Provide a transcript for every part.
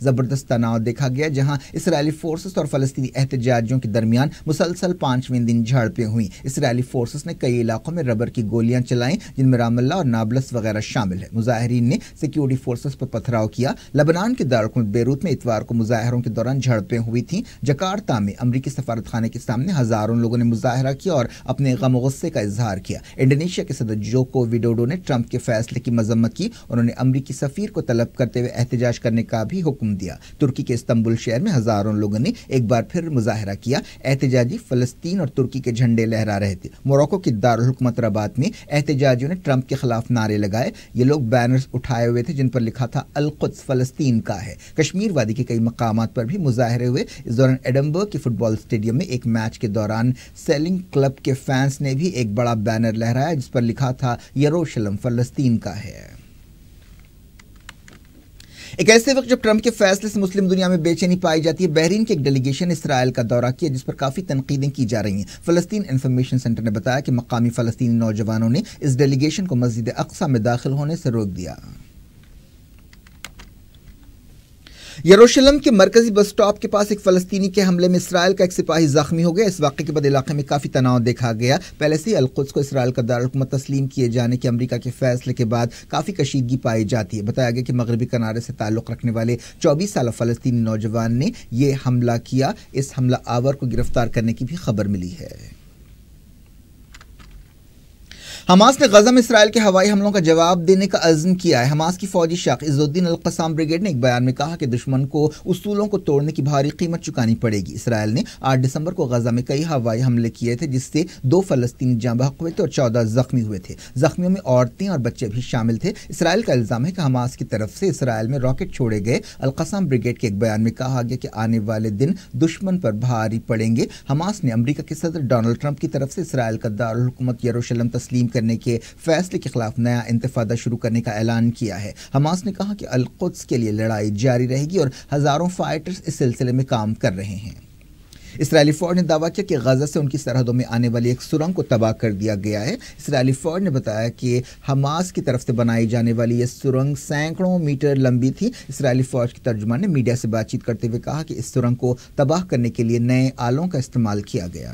زبردست تناؤ دیکھا گیا، جہاں اسرائیلی فورسز اور فلسطینی احتجاجیوں کے درمیان مسلسل 5ویں دن جھڑپیں ہوئیں۔ اسرائیلی فورسز نے کئی علاقوں میں ربر کی گولیاں چلائیں، جن میں رام اللہ اور نابلس وغیرہ شامل ہے۔ مظاہرین نے سیکیورٹی فورسز پر پتھراؤ کیا۔ لبنان کے دارالحکومت بیروت میں اتوار کو مظاہروں کے دوران جھڑپیں ہوئی تھیں۔ جکارتا میں امریکی سفارت خانے کے سامنے ہزاروں لوگوں نے مظاہرہ کیا اور اپنے غم و غصے کا اظہار کیا۔ انڈونیشیا کے صدر جوکو وڈوڈو نے ٹرمپ کے فیصلے کی مذمت کی۔ انہوں نے امریکی سفیر کو طلب کرتے ہوئے احتجاج کرنے کا بھی حکم دیا۔ ترکی کے استنبول شہر میں ہزاروں لوگوں نے ایک بار پھر مظاہرہ کیا۔ احتجاجی فلسطین اور ترکی کے جھنڈے لہرا رہے تھے۔ موروکو کے دارالحکومت رباط میں احتجاجیوں نے ٹرمپ کے خلاف نعرے لگائے۔ یہ لوگ بینرز اٹھائے ہوئے تھے جن پر لکھا تھا القدس فلسطین کا ہے۔ کشمیر وادی کے کئی مقامات پر بھی مظاہرے ہوئے۔ اس دوران ایڈنبرگ کے فٹ بال اسٹیڈیم میں ایک میچ کے دوران سیلنگ کلب کے فینس نے بھی ایک بڑا بینر لہرایا جس پر لکھا تھا یروشلم فلسطین کا ہے۔ ایک ایسے وقت جب ٹرمپ کے فیصلے سے مسلم دنیا میں بے چینی پائی جاتی ہے، بحرین کی ایک ڈیلیگیشن نے اسرائیل کا دورہ کیا جس پر کافی تنقیدیں کی جا رہی ہیں۔ فلسطین انفارمیشن سینٹر نے بتایا کہ مقامی فلسطینی نوجوانوں نے اس ڈیلیگیشن کو مسجد اقصی میں داخل ہونے سے روک دیا۔ یروشلم کے مرکزی بس سٹاپ کے پاس ایک فلسطینی کے حملے میں اسرائیل کا ایک سپاہی زخمی ہو گیا۔ اس واقعے کے بعد علاقے میں کافی تناؤ دیکھا گیا۔ پہلے سے ہی القدس کو اسرائیل کا دارالحکومت تسلیم کیے جانے کے امریکہ کے فیصلے کے بعد کافی کشیدگی پائی جاتی ہے۔ بتایا گیا کہ مغربی کنارے سے تعلق رکھنے والے 24 سالہ فلسطینی نوجوان نے یہ حملہ کیا۔ اس حملہ آور کو گرفتار کرنے کی بھی خبر ملی ہے۔ حماس نے غزہ میں اسرائیل کے ہوائی حملوں کا جواب دینے کا عزم کیا ہے۔ حماس کی فوجی شاخ عز الدین القسام بریگیڈ نے ایک بیان میں کہا کہ دشمن کو اصولوں کو توڑنے کی بھاری قیمت چکانی پڑے گی۔ اسرائیل نے 8 دسمبر کو غزہ میں کئی ہوائی حملے کیے تھے جس سے 2 فلسطینی جاں بحق ہوئے تھے اور 14 زخمی ہوئے تھے۔ زخمیوں میں عورتیں اور بچے بھی شامل تھے۔ اسرائیل کا الزام ہے کہ حماس کی طرف سے اسرائیل میں راکٹ چھوڑے گئے۔ القسام بریگیڈ کے ایک بیان میں کہا گیا کہ آنے والے دن دشمن پر بھاری پڑیں گے۔ حماس نے امریکہ کے صدر ڈونلڈ ٹرمپ کی طرف سے اسرائیل کا دارالحکومت یروشلم تسلیم کرنے کے فیصلے کے خلاف نیا انتفاضہ شروع کرنے کا اعلان کیا ہے۔ حماس نے کہا کہ القدس کے لیے لڑائی جاری رہے گی اور ہزاروں فائٹرز اس سلسلے میں کام کر رہے ہیں۔ اسرائیلی فوج نے دعویٰ کیا کہ غزہ سے ان کی سرحدوں میں آنے والی ایک سرنگ کو تباہ کر دیا گیا ہے۔ اسرائیلی فوج نے بتایا کہ حماس کی طرف سے بنائی جانے والی یہ سرنگ سینکڑوں میٹر لمبی تھی۔ اسرائیلی فوج کے ترجمان نے میڈیا سے بات چیت کرتے ہوئے کہا کہ اس سرنگ کو تباہ کرنے کے لیے نئے آلوں کا استعمال کیا گیا۔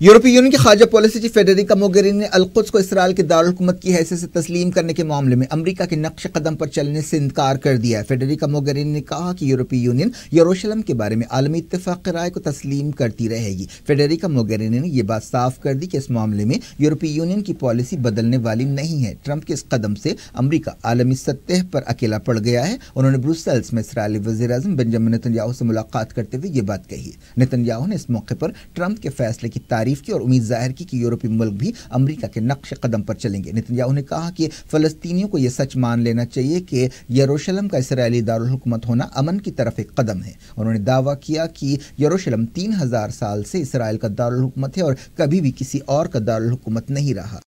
یورپی یونین کی خارجہ پالیسی چیف فیڈریکا موگیرینی نے القدس کو اسرائیل کے دارالحکومت کی حیثیت سے تسلیم کرنے کے معاملے میں امریکہ کے نقش قدم پر چلنے سے انکار کر دیا ہے۔ فیڈریکا موگیرینی نے کہا کہ یورپی یونین یروشلم کے بارے میں عالمی اتفاق رائے کو تسلیم کرتی رہے گی۔ فیڈریکا موگیرینی نے یہ بات صاف کر دی کہ اس معاملے میں یورپی یونین کی پالیسی بدلنے والی نہیں ہے۔ ٹرمپ کے اس قدم سے امریکہ عالمی سطح پر اکیلا پڑ گیا ہے۔ انہوں نے بروسلز میں اسرائیلی وزیر اعظم بنجامن نتنیاہو سے ملاقات کرتے ہوئے یہ بات کہی۔ نتنیاہو نے اس موقع پر ٹرمپ کے فیصلے کی تعریف کی اور امید ظاہر کی کہ یورپی ملک بھی امریکہ کے نقش قدم پر چلیں گے۔ نتنیاہو نے کہا کہ فلسطینیوں کو یہ سچ مان لینا چاہیے کہ یروشلم کا اسرائیلی دارالحکومت ہونا امن کی طرف ایک قدم ہے۔ انہوں نے دعویٰ کیا کہ یروشلم 3000 سال سے اسرائیل کا دارالحکومت ہے اور کبھی بھی کسی اور کا دارالحکومت نہیں رہا۔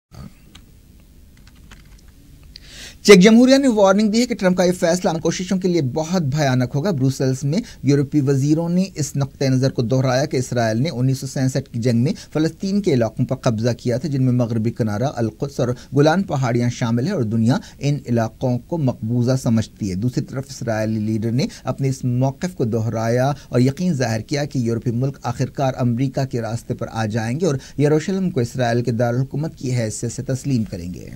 چیک جمہوریہ نے وارننگ دی ہے کہ ٹرمپ کا یہ فیصلہ کوششوں کے لیے بہت بھیانک ہوگا۔ بروسلز میں یورپی وزیروں نے اس نقطۂ نظر کو دہرایا کہ اسرائیل نے 1967 کی جنگ میں فلسطین کے علاقوں پر قبضہ کیا تھا جن میں مغربی کنارہ، القدس اور گولان پہاڑیاں شامل ہیں اور دنیا ان علاقوں کو مقبوضہ سمجھتی ہے۔ دوسری طرف اسرائیلی لیڈر نے اپنے اس موقف کو دہرایا اور یقین ظاہر کیا کہ یورپی ملک آخرکار امریکہ کے راستے پر آ جائیں گے اور یروشلم کو اسرائیل کے دارالحکومت کی حیثیت سے تسلیم کریں گے۔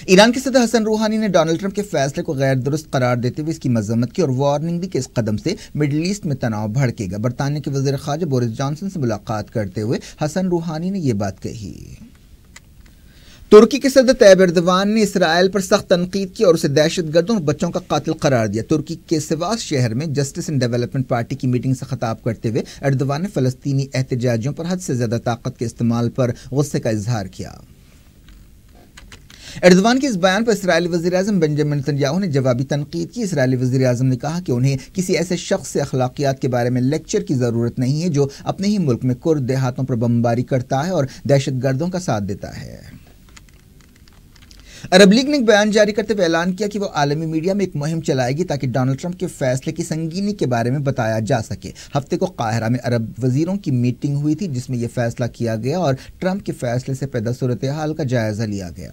ایران کے صدر حسن روحانی نے ڈونلڈ ٹرمپ کے فیصلے کو غیر درست قرار دیتے ہوئے اس کی مذمت کی اور وارننگ دی کہ اس قدم سے مڈل ایسٹ میں تناؤ بھڑکے گا۔ برطانیہ کے وزیر خارجہ بورس جانسن سے ملاقات کرتے ہوئے حسن روحانی نے یہ بات کہی۔ ترکی کے صدر طیب ایردوان نے اسرائیل پر سخت تنقید کی اور اسے دہشت گردوں اور بچوں کا قاتل قرار دیا۔ ترکی کے سواس شہر میں جسٹس اینڈ ڈیولپمنٹ پارٹی کی میٹنگ سے خطاب کرتے ہوئے ایردوان نے فلسطینی احتجاجیوں پر حد سے زیادہ طاقت کے استعمال پر غصے کا اظہار کیا۔ ایردوان کے اس بیان پر اسرائیلی وزیر اعظم بنجامن نتنیاہو نے جوابی تنقید کی۔ اسرائیلی وزیر اعظم نے کہا کہ انہیں کسی ایسے شخص سے اخلاقیات کے بارے میں لیکچر کی ضرورت نہیں ہے جو اپنے ہی ملک میں کرد دیہاتوں پر بمباری کرتا ہے اور دہشت گردوں کا ساتھ دیتا ہے۔ عرب لیگ نے ایک بیان جاری کرتے ہوئے اعلان کیا کہ وہ عالمی میڈیا میں ایک مہم چلائے گی تاکہ ڈونلڈ ٹرمپ کے فیصلے کی سنگینی کے بارے میں بتایا جا سکے۔ ہفتے کو قاہرہ میں عرب وزیروں کی میٹنگ ہوئی تھی جس میں یہ فیصلہ کیا گیا اور ٹرمپ کے فیصلے سے پیدا صورتحال کا جائزہ لیا گیا۔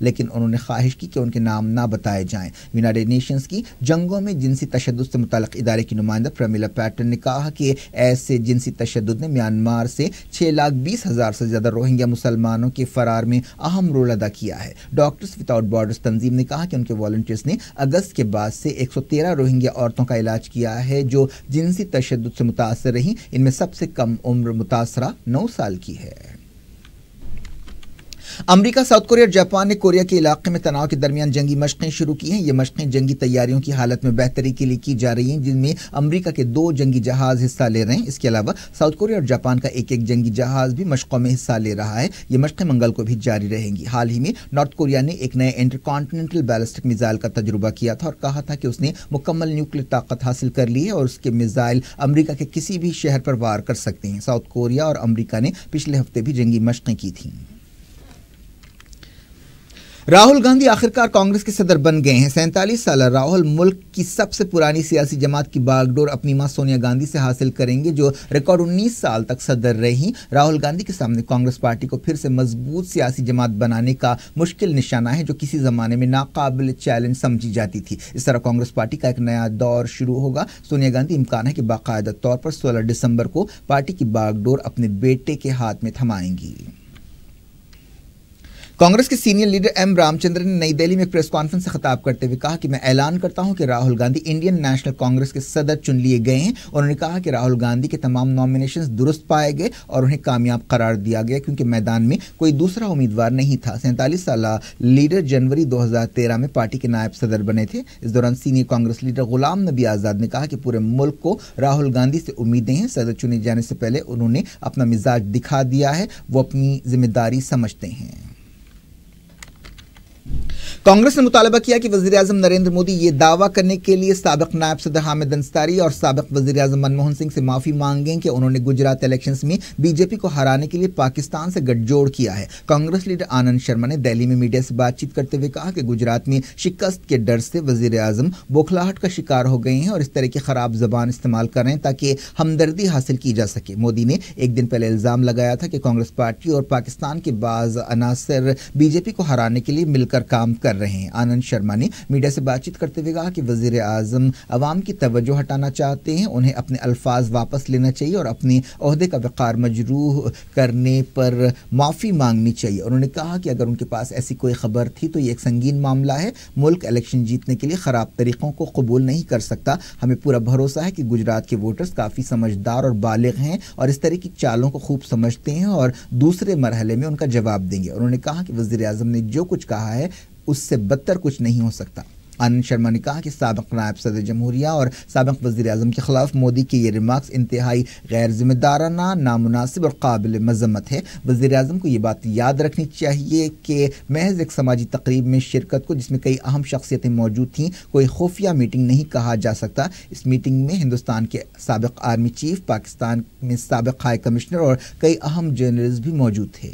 لیکن انہوں نے خواہش کی کہ ان کے نام نہ بتائے جائیں۔ یونائیٹڈ نیشنز کی جنگوں میں جنسی تشدد سے متعلق ادارے کی نمائندہ پرمیلا پیٹرن نے کہا کہ ایسے جنسی تشدد نے میانمار سے 6,20,000 سے زیادہ روہنگیا مسلمانوں کے فرار میں اہم رول ادا کیا ہے۔ ڈاکٹرز وداؤٹ بارڈرز تنظیم نے کہا کہ ان کے والنٹیئرز نے اگست کے بعد سے 113 روہنگیا عورتوں کا علاج کیا ہے جو جنسی تشدد سے متاثر رہیں۔ ان میں سب سے کم عمر متاثرہ 9 سال کی ہے۔ امریکہ، ساؤتھ کوریا اور جاپان نے کوریا کے علاقے میں تناؤ کے درمیان جنگی مشقیں شروع کی ہیں۔ یہ مشقیں جنگی تیاریوں کی حالت میں بہتری کے لیے کی جا رہی ہیں، جن میں امریکہ کے 2 جنگی جہاز حصہ لے رہے ہیں۔ اس کے علاوہ ساؤتھ کوریا اور جاپان کا ایک جنگی جہاز بھی مشقوں میں حصہ لے رہا ہے۔ یہ مشقیں منگل کو بھی جاری رہیں گی۔ حال ہی میں نارتھ کوریا نے ایک نئے انٹر کانٹیننٹل بیلسٹک میزائل کا تجربہ کیا تھا اور کہا تھا کہ اس نے مکمل نیوکلیر طاقت حاصل کر لی ہے اور اس کے میزائل امریکہ کے کسی بھی شہر پر وار کر سکتے ہیں۔ ساؤتھ کوریا اور امریکہ نے پچھلے ہفتے بھی جنگی مشقیں کی تھیں۔ راہل گاندھی آخرکار کانگریس کے صدر بن گئے ہیں۔ 47 سالہ راہل ملک کی سب سے پرانی سیاسی جماعت کی باغ ڈور اپنی ماں سونیا گاندھی سے حاصل کریں گے، جو ریکارڈ 19 سال تک صدر رہیں۔ راہل گاندھی کے سامنے کانگریس پارٹی کو پھر سے مضبوط سیاسی جماعت بنانے کا مشکل نشانہ ہے، جو کسی زمانے میں ناقابل چیلنج سمجھی جاتی تھی۔ اس طرح کانگریس پارٹی کا ایک نیا دور شروع ہوگا۔ سونیا گاندھی امکان ہے کہ باقاعدہ طور پر 16 دسمبر کو پارٹی کی باغ ڈور اپنے بیٹے کے ہاتھ میں تھمائیں گی۔ کانگریس کے senior leader M Ram Chandran نے نئی دہلی میں ایک پریس کانفرنس سے خطاب کرتے ہوئے کہا کہ میں اعلان کرتا ہوں کہ راہل گاندھی انڈین نیشنل کانگریس کے صدر چن لیے گئے ہیں۔ انہوں نے کہا کہ راہل گاندھی کے تمام نامینیشنز درست پائے گئے اور انہیں کامیاب قرار دیا گیا کیونکہ میدان میں کوئی دوسرا امیدوار نہیں تھا۔ 47 سالہ لیڈر جنوری 2013 میں پارٹی کے نائب صدر بنے تھے۔ اس دوران سینئر کانگریس لیڈر غلام نبی آزاد نے کہا کہ پورے ملک کو راہل گاندھی سے امیدیں ہیں۔ صدر چنے جانے سے پہلے انہوں نے اپنا مزاج دکھا دیا ہے، وہ اپنی ذمہ داری سمجھتے ہیں۔ کانگریس نے مطالبہ کیا کہ وزیراعظم نریندر مودی یہ دعویٰ کرنے کے لیے سابق نائب صدر حامد انصاری اور سابق وزیراعظم منموہن سنگھ سے معافی مانگیں کہ انہوں نے گجرات الیکشنز میں بی جے پی کو ہرانے کے لیے پاکستان سے گٹھ جوڑ کیا ہے۔ کانگریس لیڈر آنند شرما نے دہلی میں میڈیا سے بات چیت کرتے ہوئے کہا کہ گجرات میں شکست کے ڈر سے وزیراعظم بوکھلاہٹ کا شکار ہو گئے ہیں اور اس طرح کی خراب زبان استعمال کر رہے ہیں تاکہ ہمدردی حاصل کی جا سکے۔ مودی نے ایک دن پہلے الزام لگایا تھا کہ کانگریس پارٹی اور پاکستان کے بعض عناصر بی جے پی کو ہرانے کے لیے مل کر کام کر رہے ہیں۔ آنند شرما نے میڈیا سے بات چیت کرتے ہوئے کہا کہ وزیر اعظم عوام کی توجہ ہٹانا چاہتے ہیں، انہیں اپنے الفاظ واپس لینا چاہیے اور اپنے عہدے کا وقار مجروح کرنے پر معافی مانگنی چاہیے۔ انہوں نے کہا کہ اگر ان کے پاس ایسی کوئی خبر تھی تو یہ ایک سنگین معاملہ ہے۔ ملک الیکشن جیتنے کے لیے خراب طریقوں کو قبول نہیں کر سکتا۔ ہمیں پورا بھروسہ ہے کہ گجرات کے ووٹرز کافی سمجھدار اور بالغ ہیں اور اس طرح کی چالوں کو خوب سمجھتے ہیں اور دوسرے مرحلے میں ان کا جواب دیں گے۔ انہوں نے کہا کہ وزیر اعظم نے جو کچھ کہا ہے اس سے بدتر کچھ نہیں ہو سکتا۔ آنند شرما نے کہا کہ سابق نائب صدر جمہوریہ اور سابق وزیر اعظم کے خلاف مودی کے یہ ریمارکس انتہائی غیر ذمہ دارانہ، نامناسب اور قابل مذمت ہے۔ وزیر اعظم کو یہ بات یاد رکھنی چاہیے کہ محض ایک سماجی تقریب میں شرکت کو جس میں کئی اہم شخصیتیں موجود تھیں کوئی خفیہ میٹنگ نہیں کہا جا سکتا۔ اس میٹنگ میں ہندوستان کے سابق آرمی چیف، پاکستان میں سابق ہائی کمشنر اور کئی اہم جنرلز بھی موجود تھے۔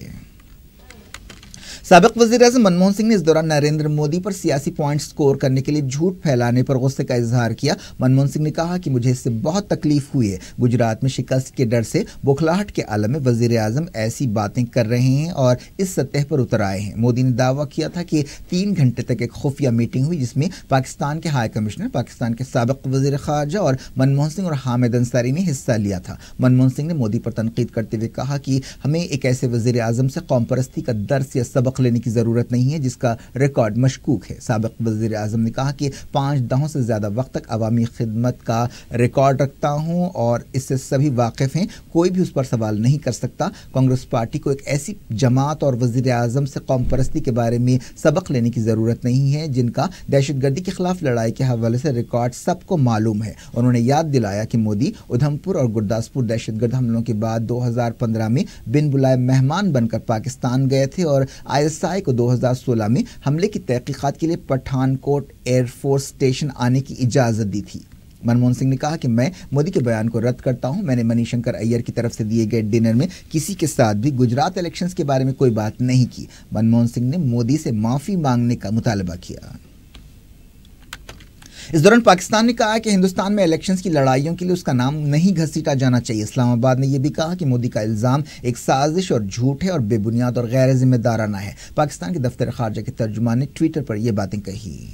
سابق وزیر اعظم منموہن سنگھ نے اس دوران نریندر مودی پر سیاسی پوائنٹ سکور کرنے کے لیے جھوٹ پھیلانے پر غصے کا اظہار کیا۔ منموہن سنگھ نے کہا کہ مجھے اس سے بہت تکلیف ہوئی ہے۔ گجرات میں شکست کے ڈر سے بوکھلاہٹ کے عالم میں وزیر اعظم ایسی باتیں کر رہے ہیں اور اس سطح پر اتر آئے ہیں۔ مودی نے دعویٰ کیا تھا کہ 3 گھنٹے تک ایک خفیہ میٹنگ ہوئی جس میں پاکستان کے ہائی کمشنر، پاکستان کے سابق وزیر خارجہ اور منموہن سنگھ اور حامد انصاری نے حصہ لیا تھا۔ منموہن سنگھ نے مودی پر تنقید کرتے ہوئے کہا کہ ہمیں ایک ایسے وزیر اعظم سے قوم پرستی کا درس یا سبق لینے کی ضرورت نہیں ہے جس کا ریکارڈ مشکوک ہے۔ سابق وزیر اعظم نے کہا کہ 5 دہوں سے زیادہ وقت تک عوامی خدمت کا ریکارڈ رکھتا ہوں اور اس سے سبھی واقف ہیں، کوئی بھی اس پر سوال نہیں کر سکتا۔ کانگریس پارٹی کو ایک ایسی جماعت اور وزیر اعظم سے قوم پرستی کے بارے میں سبق لینے کی ضرورت نہیں ہے جن کا دہشت گردی کے خلاف لڑائی کے حوالے سے ریکارڈ سب کو معلوم ہے۔ انہوں نے یاد دلایا کہ مودی ادھمپور اور گرداسپور دہشت گرد حملوں کے بعد 2015 میں بن بلائے مہمان بن کر پاکستان گئے تھے اور ISI کو 2016 میں حملے کی تحقیقات کے لیے پٹھان کوٹ ایئر فورس اسٹیشن آنے کی اجازت دی تھی۔ منموہن سنگھ نے کہا کہ میں مودی کے بیان کو رد کرتا ہوں۔ میں نے منی شنکر ایئر کی طرف سے دیے گئے ڈنر میں کسی کے ساتھ بھی گجرات الیکشنز کے بارے میں کوئی بات نہیں کی۔ منموہن سنگھ نے مودی سے معافی مانگنے کا مطالبہ کیا۔ اس دوران پاکستان نے کہا کہ ہندوستان میں الیکشنز کی لڑائیوں کے لیے اس کا نام نہیں گھسیٹا جانا چاہیے۔ اسلام آباد نے یہ بھی کہا کہ مودی کا الزام ایک سازش اور جھوٹ ہے اور بے بنیاد اور غیر ذمہ دارانہ ہے۔ پاکستان کے دفتر خارجہ کے ترجمان نے ٹویٹر پر یہ باتیں کہی۔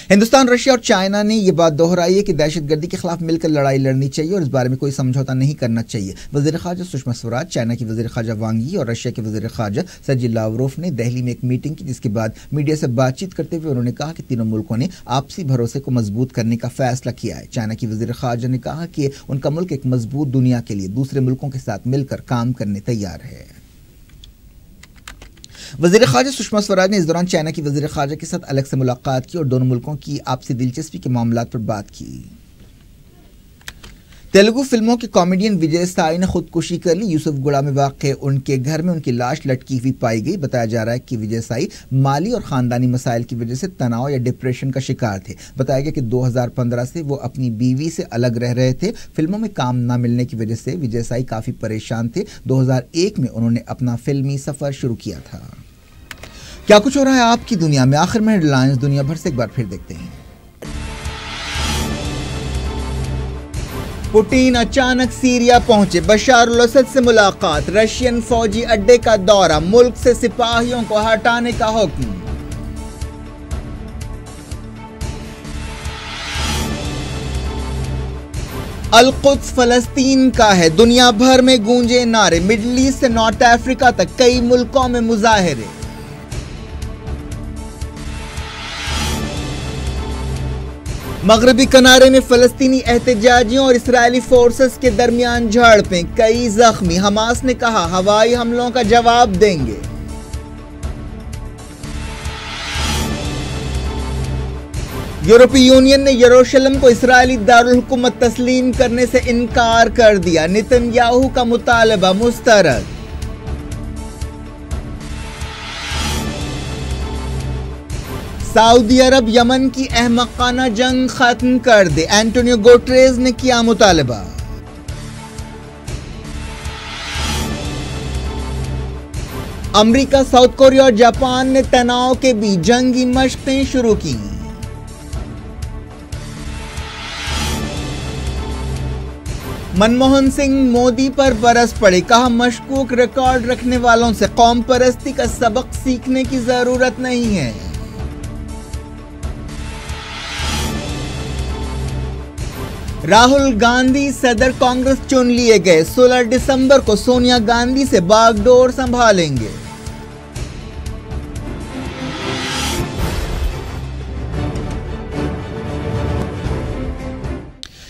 ہندوستان، رشیا اور چائنا نے یہ بات دہرائی ہے کہ دہشت گردی کے خلاف مل کر لڑائی لڑنی چاہیے اور اس بارے میں کوئی سمجھوتا نہیں کرنا چاہیے۔ وزیر خارجہ سشما سوراج، چائنا کی وزیر خارجہ وانگ یی اور رشیا کے وزیر خارجہ سرجی لاوروف نے دہلی میں ایک میٹنگ کی، جس کے بعد میڈیا سے بات چیت کرتے ہوئے انہوں نے کہا کہ تینوں ملکوں نے آپسی بھروسے کو مضبوط کرنے کا فیصلہ کیا ہے۔ چائنا کی وزیر خارجہ نے کہا کہ ان کا ملک ایک مضبوط دنیا کے لیے دوسرے ملکوں کے ساتھ مل کر کام کرنے تیار ہے۔ وزیر خارجہ سشما سوراج نے اس دوران چائنا کی وزیر خارجہ کے ساتھ الگ سے ملاقات کی اور دونوں ملکوں کی آپسی دلچسپی کے معاملات پر بات کی۔ تیلگو فلموں کے کامیڈین وجے سائی نے خودکشی کر لی۔ یوسف گوڑہ میں واقع ان کے گھر میں ان کی لاش لٹکی ہوئی پائی گئی۔ بتایا جا رہا ہے کہ وجے سائی مالی اور خاندانی مسائل کی وجہ سے تناؤ یا ڈپریشن کا شکار تھے۔ بتایا گیا کہ 2015 سے وہ اپنی بیوی سے الگ رہ رہے تھے۔ فلموں میں کام نہ ملنے کی وجہ سے وجے سائی کافی پریشان تھے۔ 2001 میں انہوں نے اپنا فلمی سفر شروع کیا تھا۔ کیا کچھ ہو رہا ہے آپ کی دنیا میں؟ آخر میں ہیڈ لائنز دنیا بھر سے ایک بار پھر دیکھتے ہیں۔ پوٹین اچانک سیریا پہنچے، بشار الاسد سے ملاقات، رشین فوجی اڈے کا دورہ، ملک سے سپاہیوں کو ہٹانے کا حکم۔ القدس فلسطین کا ہے، دنیا بھر میں گونجے نعرے، مڈل ایسٹ سے نارتھ افریقہ تک کئی ملکوں میں مظاہرے۔ مغربی کنارے میں فلسطینی احتجاجیوں اور اسرائیلی فورسز کے درمیان جھڑپیں، کئی زخمی۔ حماس نے کہا ہوائی حملوں کا جواب دیں گے۔ یورپی یونین نے یروشلم کو اسرائیلی دارالحکومت تسلیم کرنے سے انکار کر دیا، نتن یاہو کا مطالبہ مسترد۔ سعودی عرب یمن کی احمقانہ جنگ ختم کر دے، اینٹونیو گوٹریز نے کیا مطالبہ۔ امریکہ، ساؤتھ کوریا اور جاپان نے تناؤ کے بیچ جنگی مشقیں شروع کی۔ منموہن سنگھ مودی پر برس پڑے، کہا مشکوک ریکارڈ رکھنے والوں سے قوم پرستی کا سبق سیکھنے کی ضرورت نہیں ہے۔ راہل گاندھی صدر کانگریس چن لیے گئے، 16 دسمبر کو سونیا گاندھی سے باغ ڈور سنبھالیں گے۔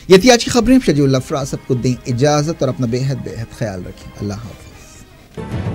یہ تھی آج کی خبریں۔ شجیع اللہ فراز سب کو دیں اجازت اور اپنا بے حد خیال رکھیں۔ اللہ حافظ۔